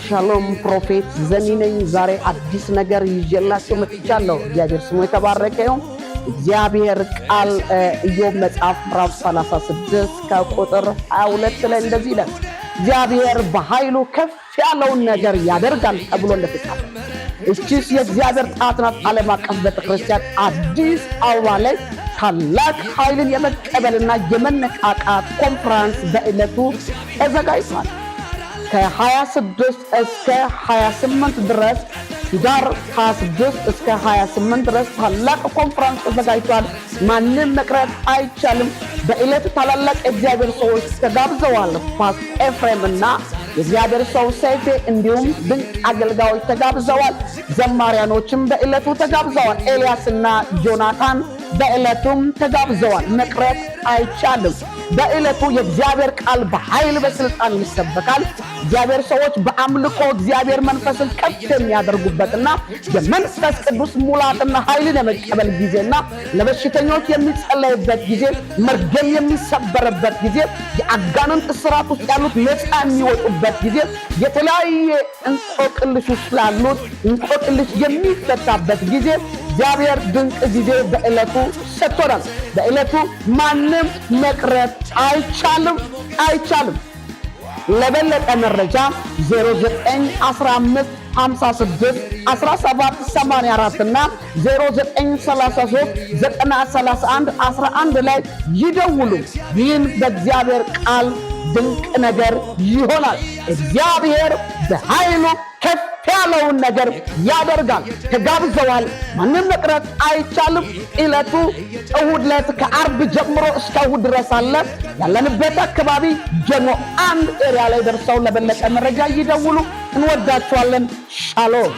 ሻሎም ፕሮፌት ዘኒነኝ ዛሬ አዲስ ነገር ይዤላችሁ መጥቻለሁ። እግዚአብሔር ስሙ የተባረከ ይሁን። እግዚአብሔር ቃል ኢዮብ መጽሐፍ ምዕራፍ 36 ከቁጥር 22 ላይ እንደዚህ ይላል፣ እግዚአብሔር በኃይሉ ከፍ ያለውን ነገር ያደርጋል ተብሎ እንደተጻፈ እቺስ የእግዚአብሔር ጣት ናት። ዓለም አቀፍ ቤተክርስቲያን አዲስ አበባ ላይ ታላቅ ኃይልን የመቀበልና የመነቃቃት ኮንፈረንስ በዕለቱ ተዘጋጅቷል። ከ26 እስከ 28 ድረስ ዳር 26 እስከ 28 ድረስ ታላቅ ኮንፈረንስ ተዘጋጅቷል። ማንም መቅረት አይቻልም። በዕለቱ ታላላቅ የእግዚአብሔር ሰዎች ተጋብዘዋል። ፓስተር ኤፍሬም እና የእግዚአብሔር ሰው ሰይፌ እንዲሁም ድንቅ አገልጋዮች ተጋብዘዋል። ዘማሪያኖችም በዕለቱ ተጋብዘዋል። ኤልያስና ጆናታን በዕለቱም ተጋብዘዋል። መቅረት አይቻልም። በዕለቱ የእግዚአብሔር ቃል በኃይል በስልጣን ይሰበካል። እግዚአብሔር ሰዎች በአምልኮ እግዚአብሔር መንፈስን ከፍ የሚያደርጉበትና የመንፈስ ቅዱስ ሙላትና ኃይልን የመቀበል ጊዜና ለበሽተኞች የሚጸለይበት ጊዜ፣ መርገም የሚሰበርበት ጊዜ፣ የአጋንንት እስራት ውስጥ ያሉት ነፃ የሚወጡበት ጊዜ፣ የተለያየ እንቆቅልሽ ውስጥ ላሉት እንቆቅልሽ የሚፈታበት ጊዜ እግዚአብሔር ድንቅ ጊዜ በዕለቱ ሰጥቶናል። በዕለቱ ማንም መቅረት አይቻልም። ለበለጠ መረጃ 0915 56 17 84 እና 0933 931 11 ላይ ይደውሉ። ይህን በእግዚአብሔር ቃል ድንቅ ነገር ይሆናል። እግዚአብሔር በኃይሉ ከፍ ያለውን ነገር ያደርጋል። ተጋብዘዋል። ማንም መቅረት አይቻልም። ዕለቱ እሁድ ዕለት ከአርብ ጀምሮ እስከ እሁድ ድረስ አለ። ያለንበት አካባቢ ጀሞ 1 ኤሪያ ላይ ደርሰው ለበለጠ መረጃ ይደውሉ። እንወዳችኋለን። ሻሎም